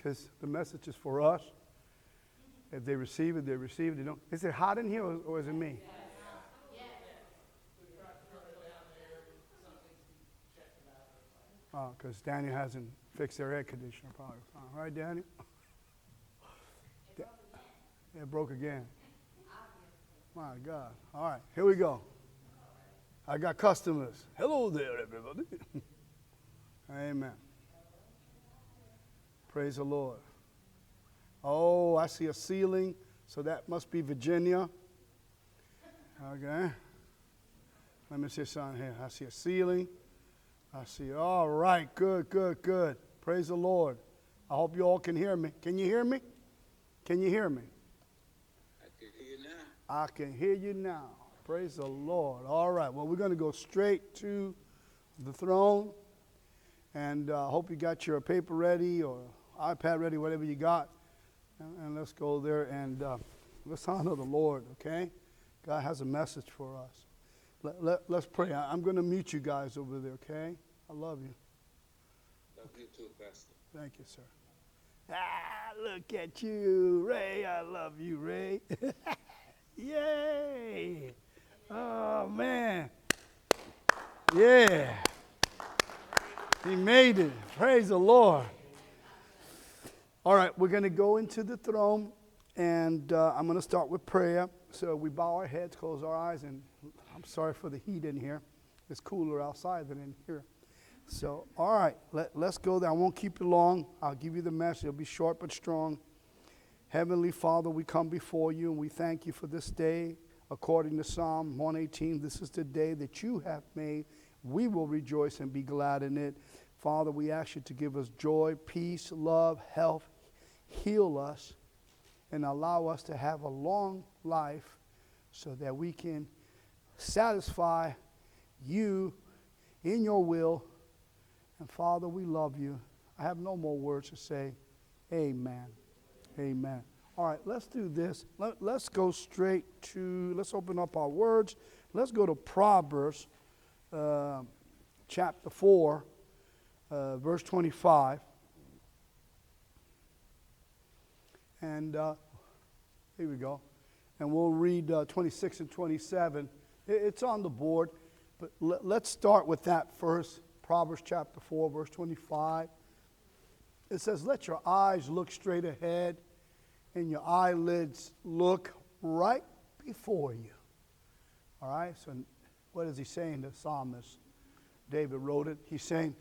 because the message is for us. If they receive it, they receive it. They don't. Is it hot in here, or is it me? Oh, because Daniel hasn't fixed their air conditioner, probably. All right, Daniel? It broke again. My God. All right, here we go. I got customers. Hello there, everybody. Amen. Praise the Lord. Oh, I see a ceiling, so that must be Virginia. Okay. Let me see something here. I see a ceiling. I see, all right, good. Praise the Lord. I hope you all can hear me. Can you hear me? Can you hear me? I can hear you now. I can hear you now. Praise the Lord. All right, well, we're going to go straight to the throne. And I hope you got your paper ready or iPad ready, whatever you got. And let's go there and let's honor the Lord, okay? God has a message for us. Let's pray. I'm going to mute you guys over there, okay? I love you. Love you too, Pastor. Thank you, sir. Look at you, Ray. I love you, Ray. Yay. Oh, man. Yeah. He made it. Praise the Lord. All right, we're going to go into the throne, and I'm going to start with prayer. So we bow our heads, close our eyes, and I'm sorry for the heat in here. It's cooler outside than in here. So, all right, let's go there. I won't keep you long. I'll give you the message. It'll be short but strong. Heavenly Father, we come before you, and we thank you for this day. According to Psalm 118, this is the day that you have made. We will rejoice and be glad in it. Father, we ask you to give us joy, peace, love, health, heal us, and allow us to have a long life so that we can satisfy you in your will. And Father, we love you. I have no more words to say. Amen. Amen. All right, let's do this. Let's go straight to, let's open up our words. Let's go to Proverbs chapter 4, verse 25. And here we go. And we'll read 26 and 27. It's on the board, but let's start with that first. Proverbs chapter 4, verse 25. It says, let your eyes look straight ahead and your eyelids look right before you. All right, so what is he saying, the psalmist? David wrote it. He's saying,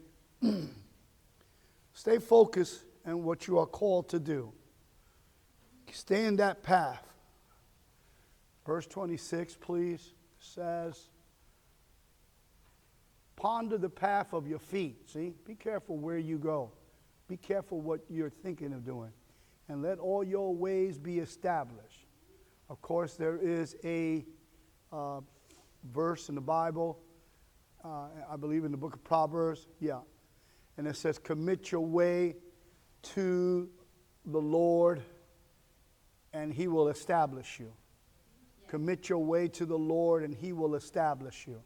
stay focused on what you are called to do. Stay in that path. Verse 26, please, says, ponder the path of your feet. See, be careful where you go. Be careful what you're thinking of doing. And let all your ways be established. Of course, there is a verse in the Bible, I believe in the book of Proverbs, and it says, commit your way to the Lord, and he will establish you. Yeah. Commit your way to the Lord, and he will establish you.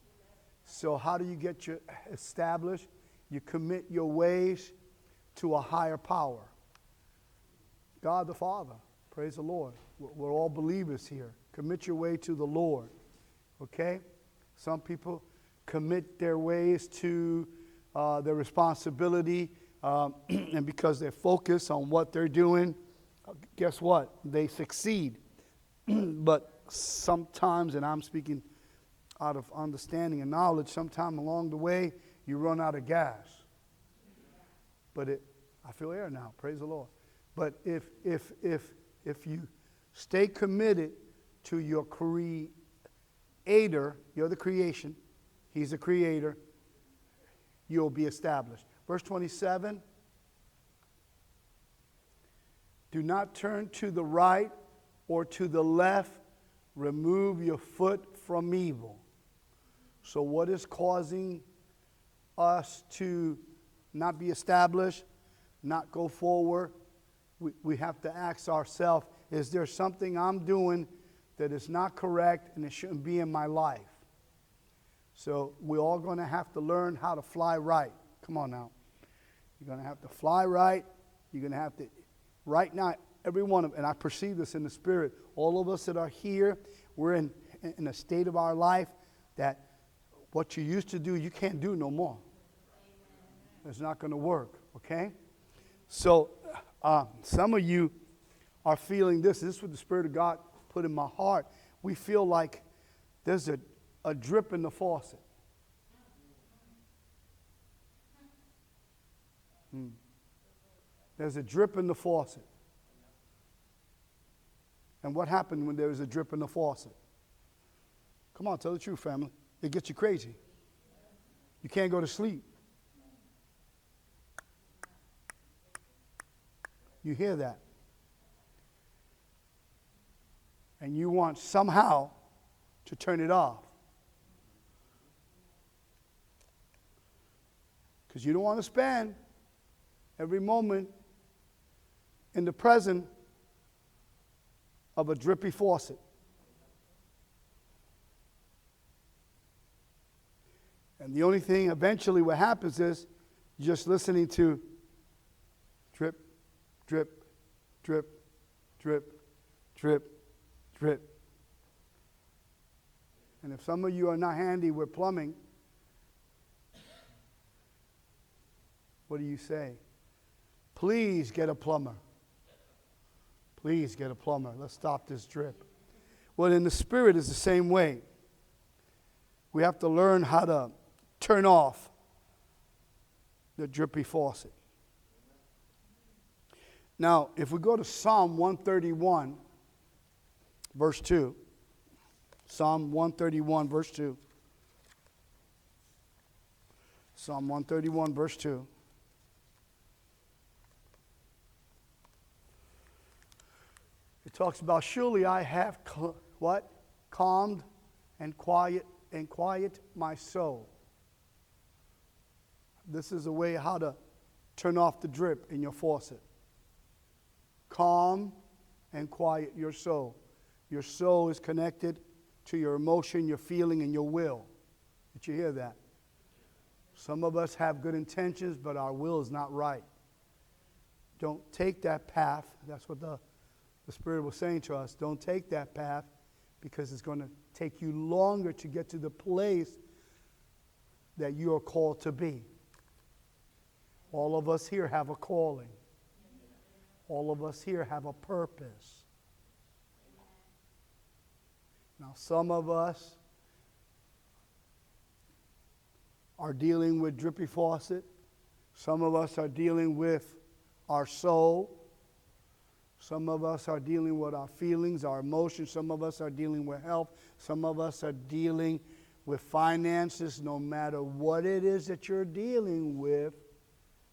So how do you get you established? You commit your ways to a higher power. God the Father. Praise the Lord. We're all believers here. Commit your way to the Lord. Okay? Some people commit their ways to their responsibility, and because they're focused on what they're doing, guess what? They succeed. But sometimes, and I'm speaking out of understanding and knowledge, sometime along the way, you run out of gas. But I feel air now, praise the Lord. But if you stay committed to your creator, you're the creation, he's the creator, you'll be established. Verse 27, do not turn to the right or to the left, remove your foot from evil. So what is causing us to not be established, not go forward? We have to ask ourselves, is there something I'm doing that is not correct and it shouldn't be in my life? So we're all going to have to learn how to fly right. Come on now. You're going to have to fly right. You're going to have to right now, every one of, and I perceive this in the spirit, all of us that are here, we're in a state of our life that what you used to do, you can't do no more. It's not going to work, okay? So some of you are feeling this. This is what the Spirit of God put in my heart. We feel like there's a drip in the faucet. There's a drip in the faucet. And what happened when there is a drip in the faucet? Come on, tell the truth, family. It gets you crazy. You can't go to sleep. You hear that? And you want somehow to turn it off. Because you don't want to spend every moment in the presence of a drippy faucet. And the only thing eventually what happens is just listening to drip, drip, drip, drip, drip, drip. And if some of you are not handy with plumbing, what do you say? Please get a plumber. Please get a plumber. Let's stop this drip. Well, in the spirit is the same way. We have to learn how to turn off the drippy faucet. Now, if we go to Psalm 131, verse 2. Psalm 131, verse 2. Psalm 131, verse 2. It talks about, surely I have what? Calmed and quiet my soul. This is a way how to turn off the drip in your faucet. Calm and quiet your soul. Your soul is connected to your emotion, your feeling, and your will. Did you hear that? Some of us have good intentions, but our will is not right. Don't take that path. That's what the Spirit was saying to us. Don't take that path because it's going to take you longer to get to the place that you are called to be. All of us here have a calling. All of us here have a purpose. Now, some of us are dealing with drippy faucet. Some of us are dealing with our soul. Some of us are dealing with our feelings, our emotions. Some of us are dealing with health. Some of us are dealing with finances. No matter what it is that you're dealing with,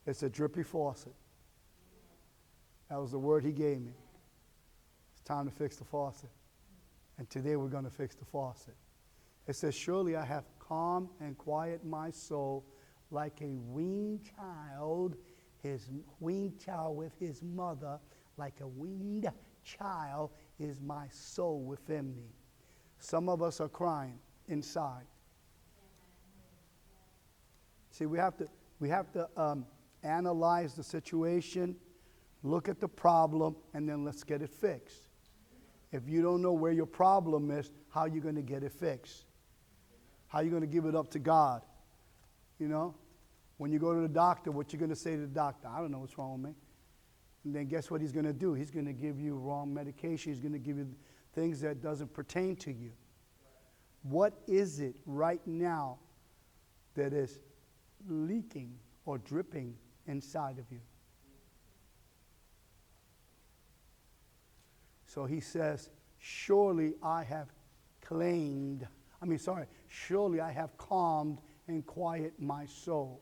it's a drippy faucet. That was the word he gave me. It's time to fix the faucet. And today we're going to fix the faucet. It says, surely I have calmed and quiet my soul like a weaned child, his weaned child with his mother. Like a weaned child is my soul within me. Some of us are crying inside. See, we have to analyze the situation, look at the problem, and then let's get it fixed. If you don't know where your problem is, how are you going to get it fixed? How are you going to give it up to God? You know, when you go to the doctor, what you going to say to the doctor? I don't know what's wrong with me. And then guess what he's going to do? He's going to give you wrong medication. He's going to give you things that doesn't pertain to you. What is it right now that is leaking or dripping inside of you? So he says, surely I have surely I have calmed and quiet my soul.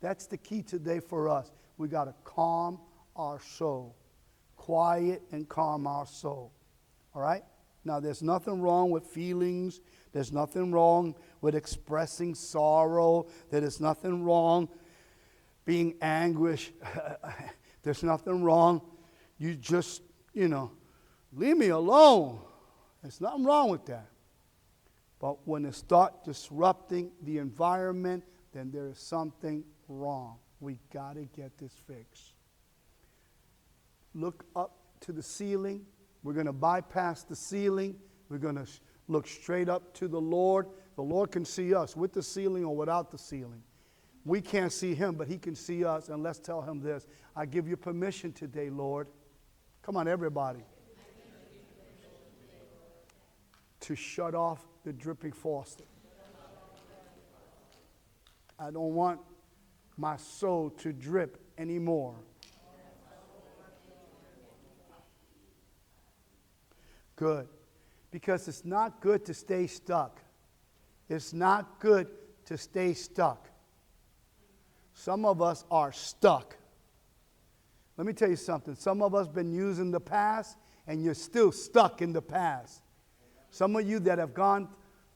That's the key today for us. We got to calm our soul. Quiet and calm our soul. All right? Now, there's nothing wrong with feelings. There's nothing wrong with expressing sorrow. There is nothing wrong being anguish. There's nothing wrong. You just, leave me alone. There's nothing wrong with that. But when it starts disrupting the environment, then there is something wrong. We got to get this fixed. look up to the ceiling. We're going to bypass the ceiling. We're going to look straight up to the Lord. The Lord can see us with the ceiling or without the ceiling. We can't see him, but he can see us. And let's tell him this. I give you permission today, Lord. Come on, everybody. To shut off the dripping faucet. I don't want my soul to drip anymore. Good. Because it's not good to stay stuck. It's not good to stay stuck. Some of us are stuck. Let me tell you something. Some of us been using the past, and you're still stuck in the past. Some of you that have gone,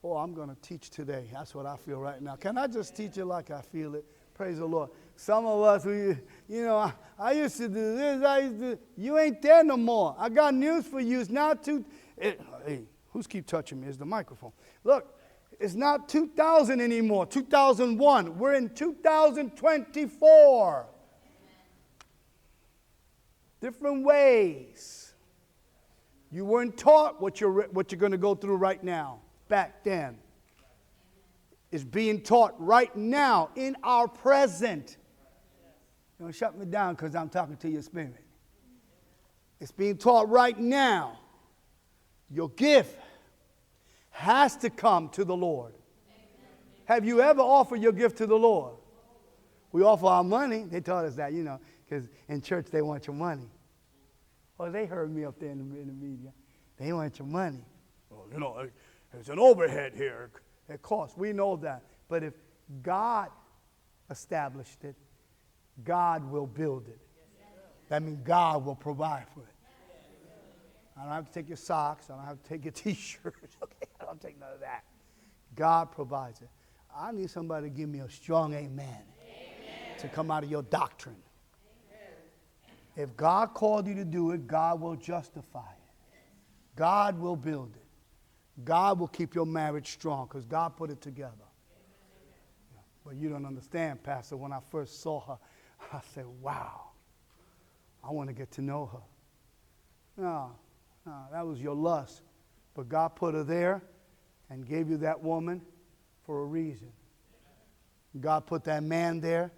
oh, I'm going to teach today. That's what I feel right now. Can I just teach it like I feel it? Praise the Lord. Some of us, I used to do this. You ain't there no more. I got news for you. It's not hey, who's keep touching me? It's the microphone. Look, it's not 2000 anymore. 2001. We're in 2024. Different ways. You weren't taught what you're going to go through right now. Back then. It's being taught right now in our present. Don't shut me down because I'm talking to your spirit. It's being taught right now. Your gift has to come to the Lord. Have you ever offered your gift to the Lord? We offer our money. They taught us that, because in church they want your money. Oh, they heard me up there in the media. They want your money. Well, there's an overhead here. It costs. We know that. But if God established it, God will build it. That means God will provide for it. I don't have to take your socks. I don't have to take your T-shirts. Okay, I don't take none of that. God provides it. I need somebody to give me a strong amen, to come out of your doctrine. If God called you to do it, God will justify it. God will build it. God will keep your marriage strong because God put it together. But you don't understand, Pastor. When I first saw her, I said, wow, I want to get to know her. No, that was your lust. But God put her there and gave you that woman for a reason. God put that man there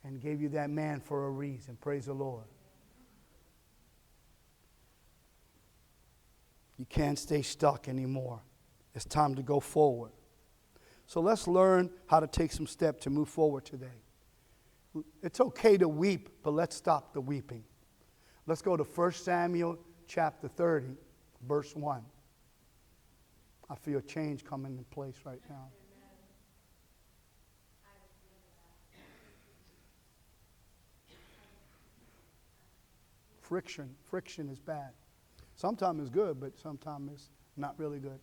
and gave you that man for a reason. Praise the Lord. You can't stay stuck anymore. It's time to go forward. So let's learn how to take some steps to move forward today. It's okay to weep, but let's stop the weeping. Let's go to 1 Samuel chapter 30, verse 1. I feel change coming in place right now. Friction is bad. Sometimes it's good, but sometimes it's not really good.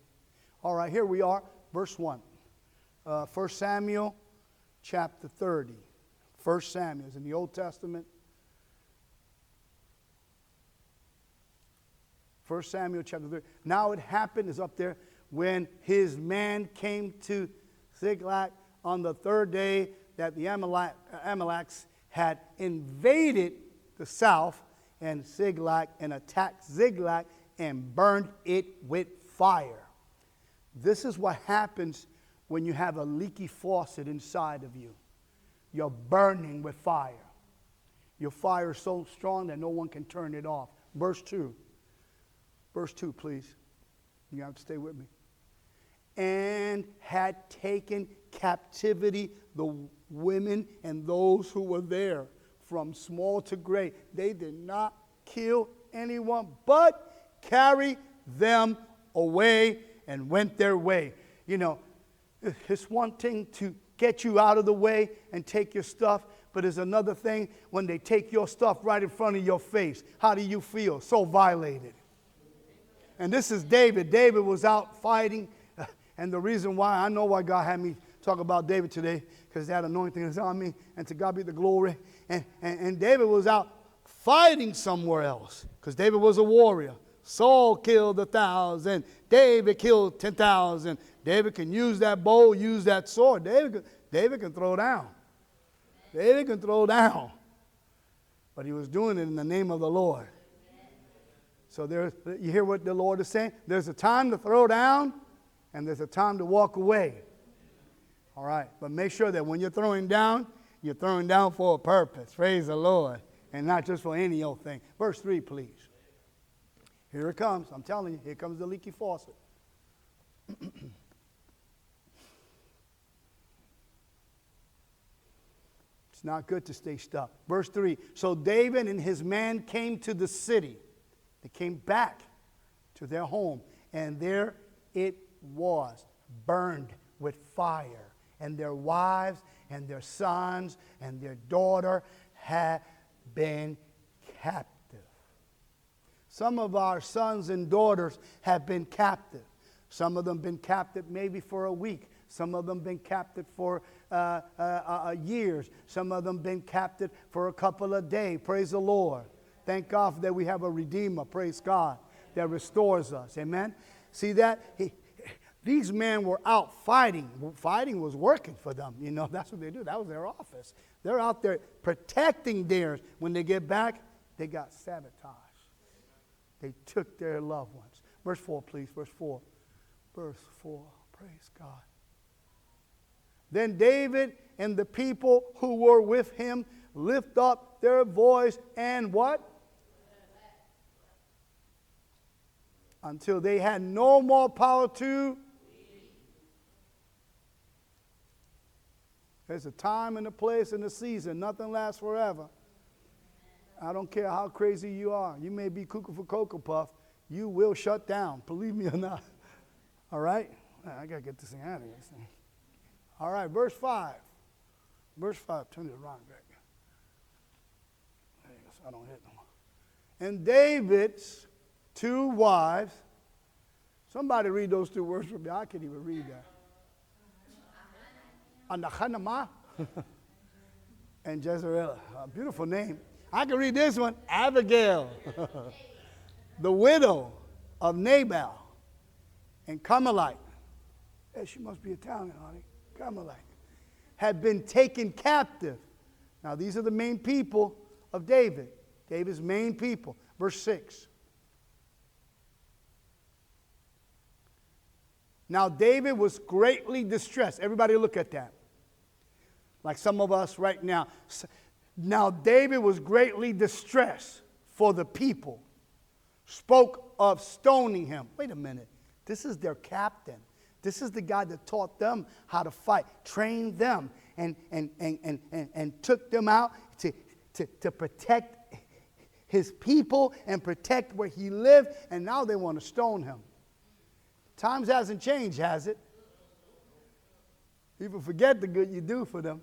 All right, here we are, verse 1. 1 Samuel chapter 30. 1 Samuel is in the Old Testament. 1 Samuel chapter 30. Now it happened, is up there, when his man came to Ziklag on the third day that the Amalekites had invaded the south and Ziklag and attacked Ziklag and burned it with fire. This is what happens when you have a leaky faucet inside of you. You're burning with fire. Your fire is so strong that no one can turn it off. Verse 2. Verse 2, please. You have to stay with me. And had taken captivity the women and those who were there, from small to great. They did not kill anyone, but carry them away and went their way. It's one thing to get you out of the way and take your stuff, but it's another thing when they take your stuff right in front of your face. How do you feel? So violated. And this is David. David was out fighting, and the reason why, I know why God had me talk about David today, because that anointing is on me, and to God be the glory. And David was out fighting somewhere else, because David was a warrior. Saul killed 1,000. David killed 10,000. David can use that bow, use that sword. David can throw down. David can throw down. But he was doing it in the name of the Lord. So you hear what the Lord is saying? There's a time to throw down, and there's a time to walk away. All right, but make sure that when you're throwing down for a purpose. Praise the Lord. And not just for any old thing. Verse 3, please. Here it comes. I'm telling you, here comes the leaky faucet. It's not good to stay stuck. Verse 3. So David and his men came to the city. They came back to their home. And there it was, burned with fire. And their wives and their sons and their daughter had been captive. Some of our sons and daughters have been captive. Some of them been captive maybe for a week. Some of them been captive for years. Some of them been captive for a couple of days. Praise the Lord. Thank God that we have a Redeemer, praise God, that restores us. Amen. See that? These men were out fighting. Fighting was working for them. You know, that's what they do. That was their office. They're out there protecting theirs. When they get back, they got sabotaged. They took their loved ones. Verse 4, please. Verse 4. Verse 4. Praise God. Then David and the people who were with him lift up their voice and what? Until they had no more power to. There's a time and a place and a season. Nothing lasts forever. I don't care how crazy you are. You may be cuckoo for Cocoa Puff. You will shut down. Believe me or not. All right? I got to get this thing out of here. All right, verse 5. Verse 5. Turn it around, Greg. There you go, so I don't hit them. And David's 2 wives. Somebody read those 2 words for me. I can't even read that. Anachanama and Jezreel. A beautiful name. I can read this one. Abigail, the widow of Nabal and Carmelite. Hey, she must be Italian, honey. Carmelite. Had been taken captive. Now, these are the main people of David. David's main people. Verse 6. Now, David was greatly distressed. Everybody look at that. Like some of us right now. Now, David was greatly distressed for the people. Spoke of stoning him. Wait a minute. This is their captain. This is the guy that taught them how to fight, trained them, and took them out to protect his people and protect where he lived. And now they want to stone him. Times hasn't changed, has it? People forget the good you do for them.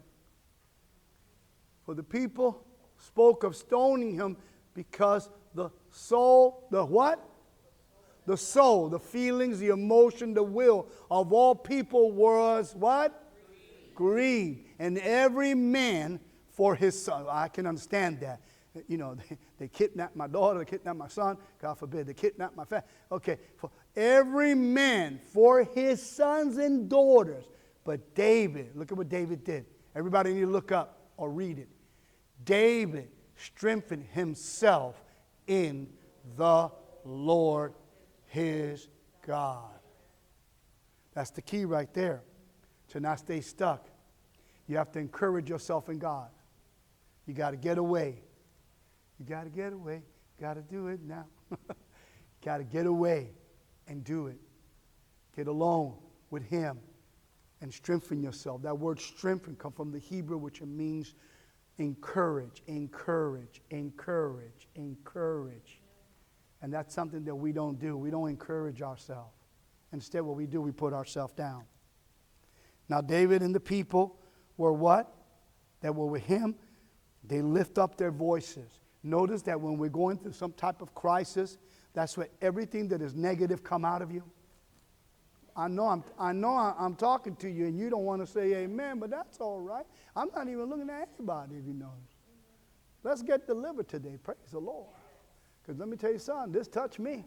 For the people spoke of stoning him because the soul, the what? The soul, the feelings, the emotion, the will of all people was what? Grieved. And every man for his son. I can understand that. You know, they kidnapped my daughter, they kidnapped my son. God forbid, they kidnapped my family. Okay, for every man for his sons and daughters. But David, look at what David did. Everybody need to look up or read it. David strengthened himself in the Lord his God. That's the key right there. To not stay stuck. You have to encourage yourself in God. You got to get away. You got to get away. Got to do it now. Got to get away and do it. Get alone with him and strengthen yourself. That word strengthen comes from the Hebrew, which means encourage, encourage, encourage, encourage. And that's something that we don't do. We don't encourage ourselves. Instead, what we do, we put ourselves down. Now, David and the people were what? That were with him. They lift up their voices. Notice that when we're going through some type of crisis, that's where everything that is negative come out of you. I know I'm talking to you and you don't want to say amen, but that's all right. I'm not even looking at anybody, if you notice. Let's get delivered today. Praise the Lord. Because let me tell you something, this touched me.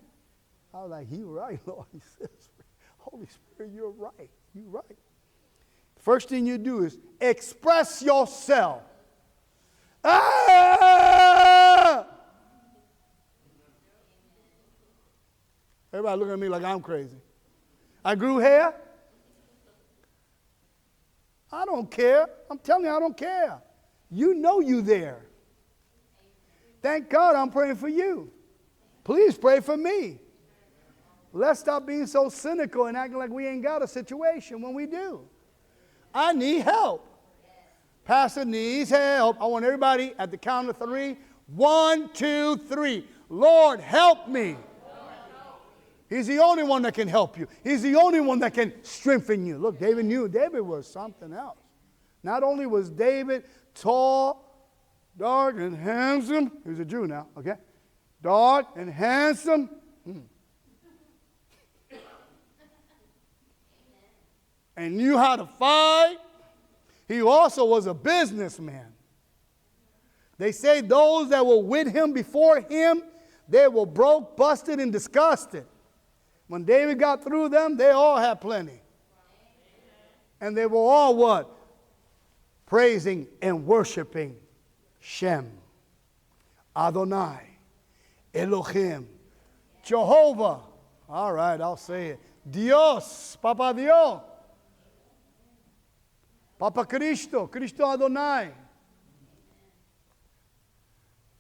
I was like, you're right, Lord. He says, Holy Spirit, you're right. You're right. First thing you do is express yourself. Ah! Everybody looking at me like I'm crazy. I grew hair. I don't care. I'm telling you, I don't care. You know you there. Thank God I'm praying for you. Please pray for me. Let's stop being so cynical and acting like we ain't got a situation when we do. I need help. Pastor needs help. I want everybody at the count of 3. 1, 2, 3. Lord, help me. He's the only one that can help you. He's the only one that can strengthen you. Look, David knew. David was something else. Not only was David tall, dark, and handsome. He was a Jew now, okay? Dark and handsome. And knew how to fight. He also was a businessman. They say those that were with him before him, they were broke, busted, and disgusted. When David got through them, they all had plenty. And they were all what? Praising and worshiping Shem, Adonai, Elohim, Jehovah. All right, I'll say it. Dios, Papa Dios. Papa Cristo, Cristo Adonai.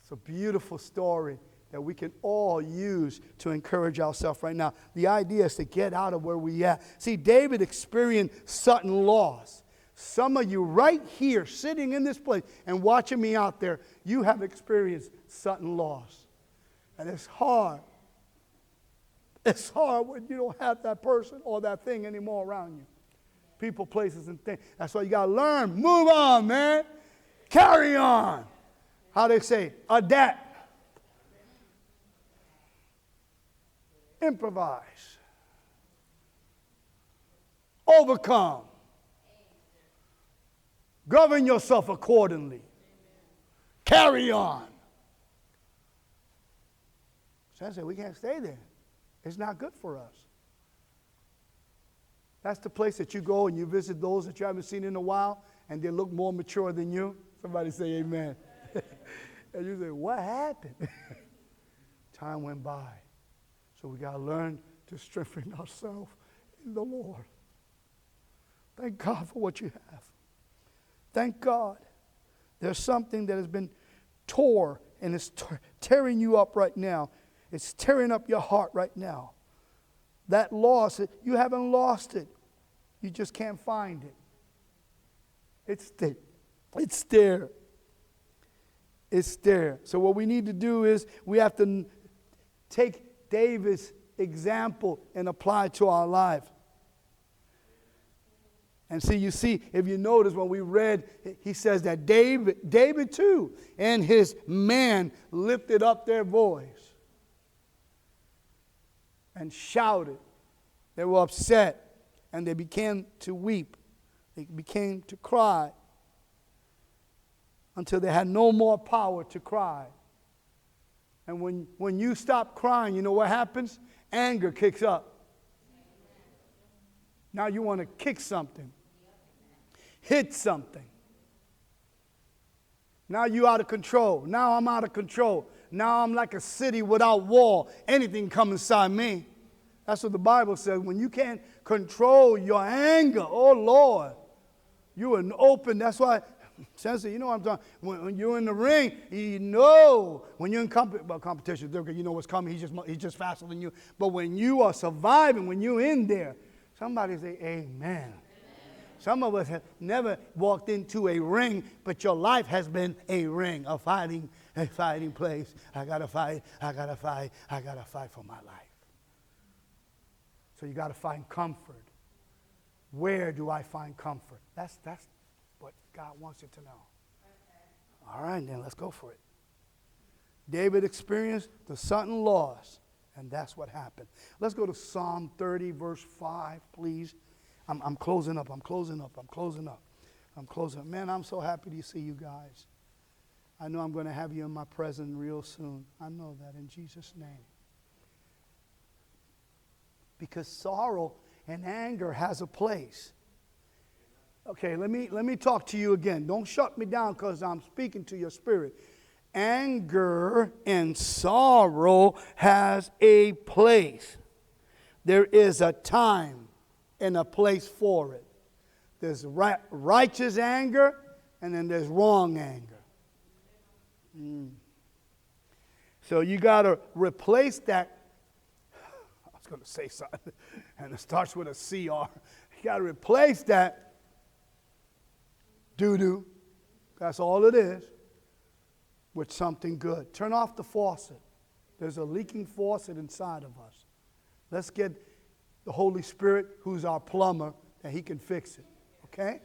It's a beautiful story that we can all use to encourage ourselves right now. The idea is to get out of where we at. See, David experienced sudden loss. Some of you right here, sitting in this place and watching me out there, you have experienced sudden loss. And it's hard. It's hard when you don't have that person or that thing anymore around you. People, places, and things. That's why you got to learn. Move on, man. Carry on. How they say? Adapt. Improvise. Overcome. Govern yourself accordingly. Carry on. So I said, we can't stay there. It's not good for us. That's the place that you go and you visit those that you haven't seen in a while, and they look more mature than you. Somebody say amen. And you say, what happened? Time went by. So we got to learn to strengthen ourselves in the Lord. Thank God for what you have. Thank God. There's something that has been tore and it's tearing you up right now. It's tearing up your heart right now. That loss, you haven't lost it. You just can't find it. It's there. It's there. It's there. So what we need to do is we have to take David's example and apply it to our life. And see, you see, if you notice when we read, he says that David too, and his man lifted up their voice and shouted. They were upset, and they began to weep. They began to cry until they had no more power to cry. And when you stop crying, you know what happens? Anger kicks up. Now you want to kick something, hit something. Now you out of control. Now I'm out of control. Now I'm like a city without wall. Anything come inside me. That's what the Bible says. When you can't control your anger, oh Lord, you are open. That's why, Sensei, you know what I'm talking. When you're in the ring, you know. When you're in competition, you know what's coming. He's just faster than you. But when you are surviving, when you're in there, somebody say, Amen. Some of us have never walked into a ring, but your life has been a ring, a fighting place. I gotta fight for my life. So you got to find comfort. Where do I find comfort? That's what God wants you to know. All right, then let's go for it. David experienced the sudden loss, and that's what happened. Let's go to Psalm 30, verse 5, please. I'm closing up. Man, I'm so happy to see you guys. I know I'm going to have you in my presence real soon. I know that in Jesus' name. Because sorrow and anger has a place. Okay, let me talk to you again. Don't shut me down because I'm speaking to your spirit. Anger and sorrow has a place. There is a time and a place for it. There's righteous anger, and then there's wrong anger. So you got to replace that. I was going to say something, and it starts with a CR. You got to replace that doo-doo, that's all it is, with something good. Turn off the faucet. There's a leaking faucet inside of us. Let's get the Holy Spirit, who's our plumber, and he can fix it. Okay?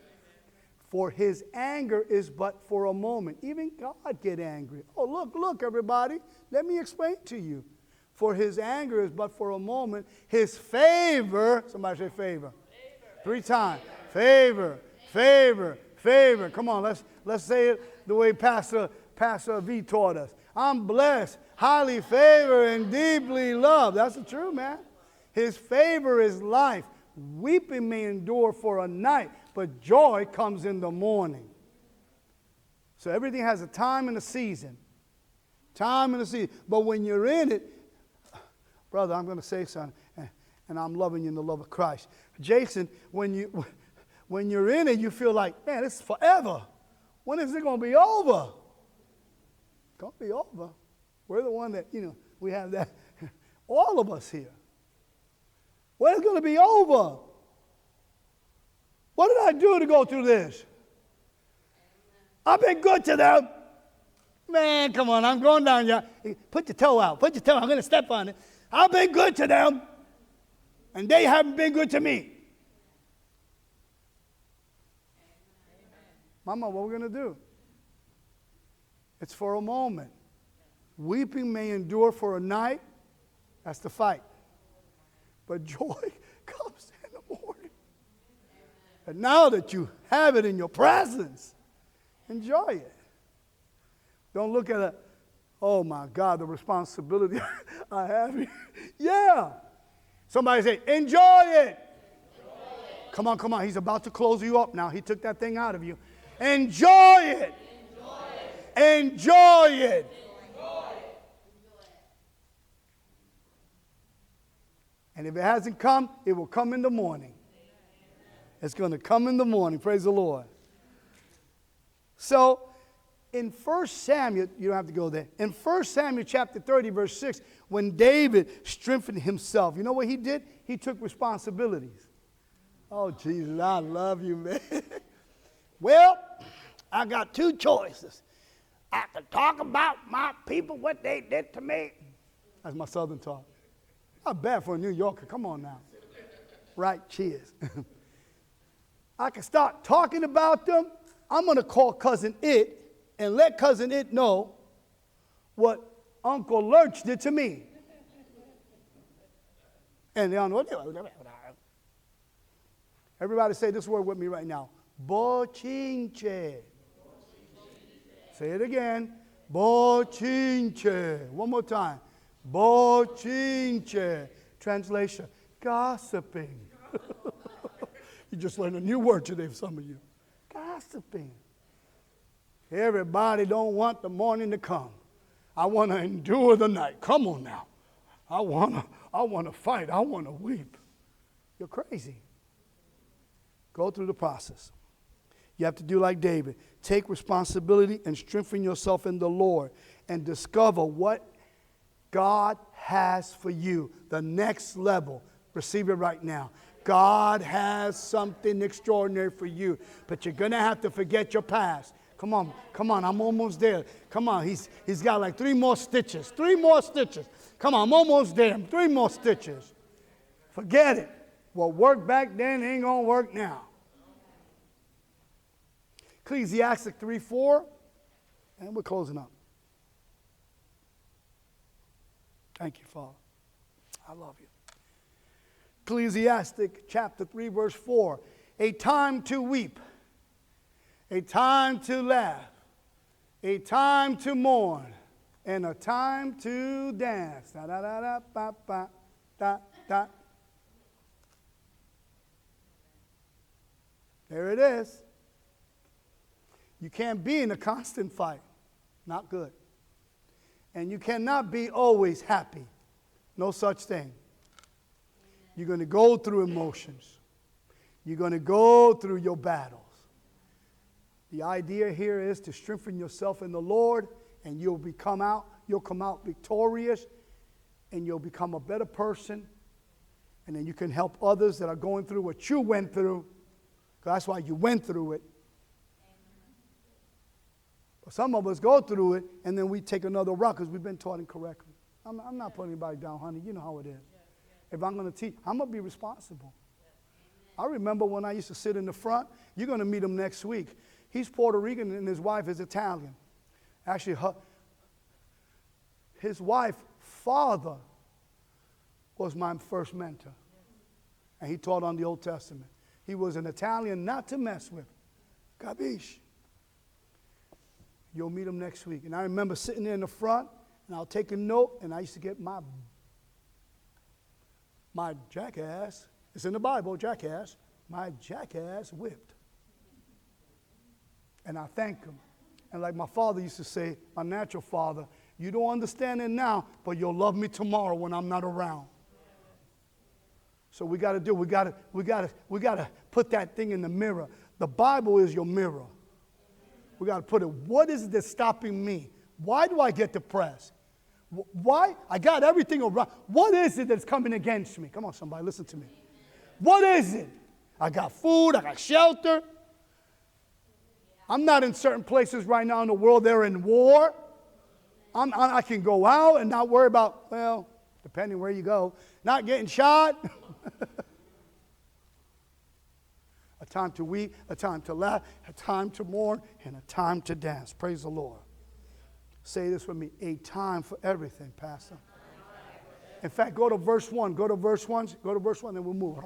For his anger is but for a moment. Even God get angry. Oh, look, everybody. Let me explain to you. For his anger is but for a moment. His favor, somebody say favor. 3 times. Favor, favor, favor. Come on, let's say it the way Pastor V taught us. I'm blessed, highly favored, and deeply loved. That's the truth, man. His favor is life. Weeping may endure for a night, but joy comes in the morning. So everything has a time and a season. Time and a season. But when you're in it, brother, I'm going to say something, and I'm loving you in the love of Christ. Jason, when you're in it, you feel like, man, this is forever. When is it going to be over? It's going to be over. We're the one that, we have that. All of us here. When is it going to be over? What did I do to go through this? I've been good to them. Man, come on, I'm going down here. Put your toe out. Put your toe out. I'm going to step on it. I've been good to them, and they haven't been good to me. Mama, what are we going to do? It's for a moment. Weeping may endure for a night. That's the fight. But joy comes in the morning. And now that you have it in your presence, enjoy it. Don't look at it, oh my God, the responsibility I have here. Yeah. Somebody say, enjoy it. Come on. He's about to close you up now. He took that thing out of you. Enjoy it. Enjoy it. And if it hasn't come, it will come in the morning. It's going to come in the morning. Praise the Lord. So, in 1 Samuel, you don't have to go there. In 1 Samuel chapter 30, verse 6, when David strengthened himself, you know what he did? He took responsibilities. Oh, Jesus, I love you, man. Well, I got 2 choices. I can talk about my people, what they did to me. That's my southern talk. Not bad for a New Yorker. Come on now. Right, cheers. I can start talking about them. I'm going to call Cousin It and let Cousin It know what Uncle Lurch did to me. And everybody say this word with me right now. Bochinche. Say it again. Bochinche. One more time. Bochinche. Translation, gossiping. You just learned a new word today for some of you. Gossiping. Everybody don't want the morning to come. I want to endure the night. Come on now. I want to fight. I want to weep. You're crazy. Go through the process. You have to do like David. Take responsibility and strengthen yourself in the Lord and discover what God has for you, the next level. Receive it right now. God has something extraordinary for you, but you're going to have to forget your past. Come on, I'm almost there. Come on, he's got like 3 more stitches. 3 more stitches. Come on, I'm almost there. 3 more stitches. Forget it. What worked back then ain't going to work now. Ecclesiastes 3:4, and we're closing up. Thank you, Father. I love you. Ecclesiastes chapter 3, verse 4. A time to weep, a time to laugh, a time to mourn, and a time to dance. Da, da, da, da, ba, ba, da, da. There it is. You can't be in a constant fight. Not good. And you cannot be always happy. No such thing. You're going to go through emotions. You're going to go through your battles. The idea here is to strengthen yourself in the Lord, and you'll come out victorious, and you'll become a better person, and then you can help others that are going through what you went through, because that's why you went through it. But some of us go through it, and then we take another route because we've been taught incorrectly. I'm not putting anybody down, honey. You know how it is. If I'm going to teach, I'm going to be responsible. I remember when I used to sit in the front. You're going to meet him next week. He's Puerto Rican and his wife is Italian. Actually, his wife's father was my first mentor. And he taught on the Old Testament. He was an Italian not to mess with. Capiche? You'll meet him next week. And I remember sitting there in the front, and I'll take a note, and I used to get my jackass, it's in the Bible, jackass, my jackass whipped. And I thank him. And like my father used to say, my natural father, you don't understand it now, but you'll love me tomorrow when I'm not around. So we got to put that thing in the mirror. The Bible is your mirror. We got to put it, what is it that's stopping me? Why do I get depressed? Why? I got everything around. What is it that's coming against me? Come on, somebody, listen to me. What is it? I got food, I got shelter. I'm not in certain places right now in the world. They're in war. I can go out and not worry about, well, depending where you go, not getting shot. A time to weep, a time to laugh, a time to mourn, and a time to dance. Praise the Lord. Say this with me. A time for everything, Pastor. In fact, go to verse 1. Go to verse 1, and we'll move.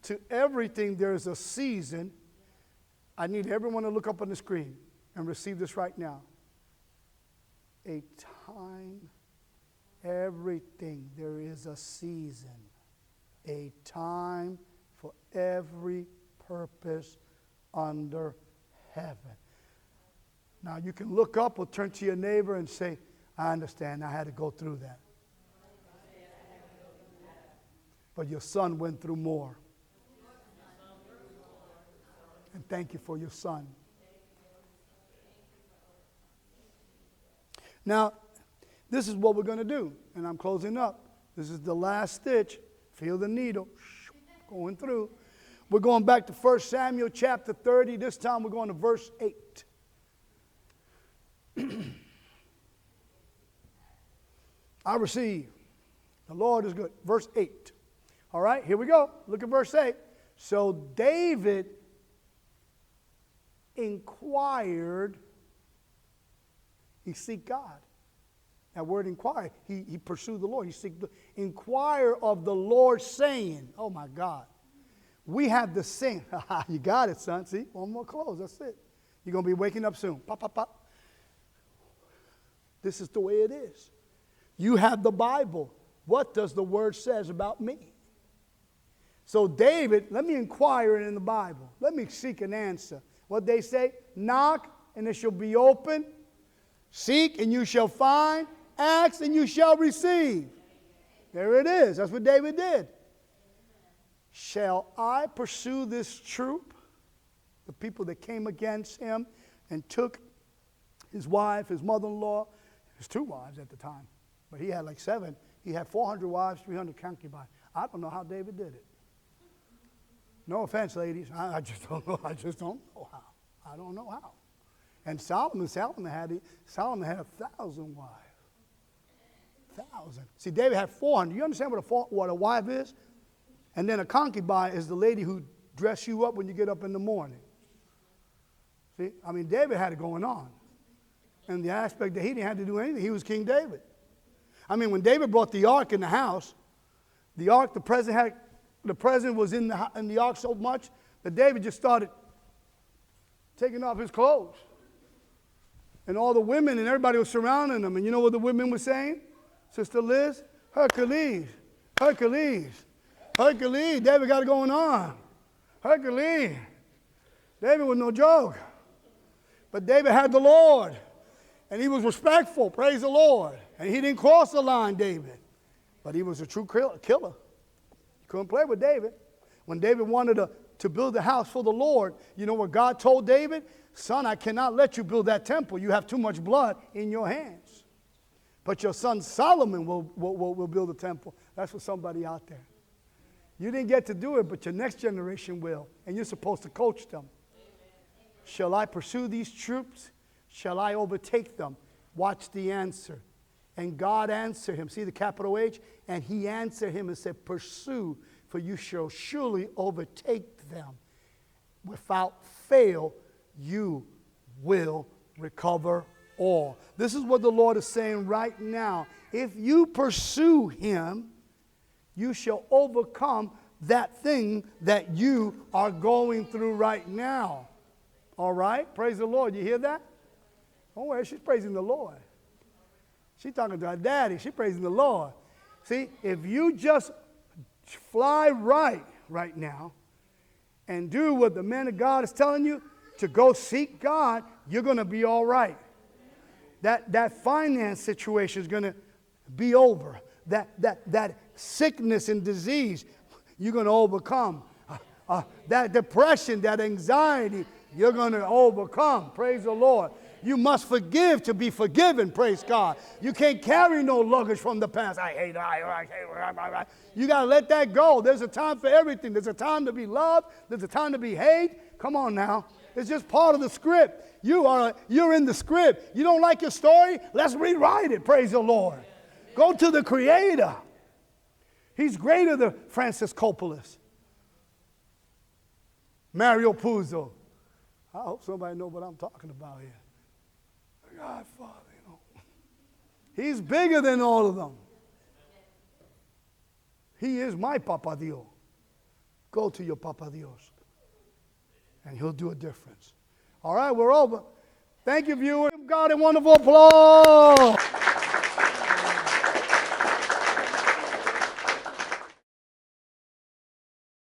To everything there is a season. I need everyone to look up on the screen and receive this right now. A time, everything there is a season. A time for every purpose under heaven. Now you can look up or turn to your neighbor and say, I understand, I had to go through that. But your son went through more. And thank you for your son. Now, this is what we're going to do. And I'm closing up. This is the last stitch. Feel the needle going through. We're going back to 1 Samuel chapter 30. This time we're going to verse 8. I receive. The Lord is good. Verse 8. All right, here we go. Look at verse 8. So David inquired. He seeked God. That word inquire, he pursued the Lord. He seeked inquire of the Lord, saying, oh my God, we have the sing. You got it, son. See, one more close. That's it. You're going to be waking up soon. Pop, pop, pop. This is the way it is. You have the Bible. What does the word says about me? So David, let me inquire in the Bible. Let me seek an answer. What they say, knock and it shall be open. Seek and you shall find. Ask and you shall receive. There it is. That's what David did. Shall I pursue this troop? The people that came against him and took his wife, his mother-in-law, his 2 wives at the time. But he had like 7. He had 400 wives, 300 concubines. I don't know how David did it. No offense, ladies. I just don't know. I just don't know how. I don't know how. And Solomon had 1,000 wives. 1,000. See, David had 400. You understand what a wife is? And then a concubine is the lady who dress you up when you get up in the morning. See, I mean, David had it going on. And the aspect that he didn't have to do anything, he was King David. I mean, when David brought the ark in the house, the ark, the president was in the ark so much that David just started taking off his clothes. And all the women and everybody was surrounding him. And you know what the women were saying? Sister Liz, Hercules, Hercules, Hercules. David got it going on. Hercules. David was no joke. But David had the Lord. And he was respectful. Praise the Lord. And he didn't cross the line, David. But he was a true killer. You couldn't play with David. When David wanted to build a house for the Lord, you know what God told David? Son, I cannot let you build that temple. You have too much blood in your hands. But your son Solomon will build a temple. That's for somebody out there. You didn't get to do it, but your next generation will. And you're supposed to coach them. Shall I pursue these troops? Shall I overtake them? Watch the answer. And God answered him. See the capital H? And he answered him and said, pursue, for you shall surely overtake them. Without fail, you will recover all. This is what the Lord is saying right now. If you pursue him, you shall overcome that thing that you are going through right now. All right? Praise the Lord. You hear that? Don't worry, she's praising the Lord. She's talking to her daddy. She's praising the Lord. See, if you just fly right now and do what the man of God is telling you to go seek God, you're going to be all right. That finance situation is going to be over. That sickness and disease, you're going to overcome. That depression, that anxiety, you're going to overcome. Praise the Lord. You must forgive to be forgiven. Praise God. You can't carry no luggage from the past. I hate. You got to let that go. There's a time for everything. There's a time to be loved. There's a time to be hated. Come on now. It's just part of the script. You're in the script. You don't like your story? Let's rewrite it. Praise the Lord. Go to the Creator. He's greater than Francis Coppola's. Mario Puzo. I hope somebody knows what I'm talking about here. Godfather, you know. He's bigger than all of them. He is my Papa Dios. Go to your Papa Dios. And he'll do a difference. All right, we're over. Thank you, viewers. Give God a wonderful applause.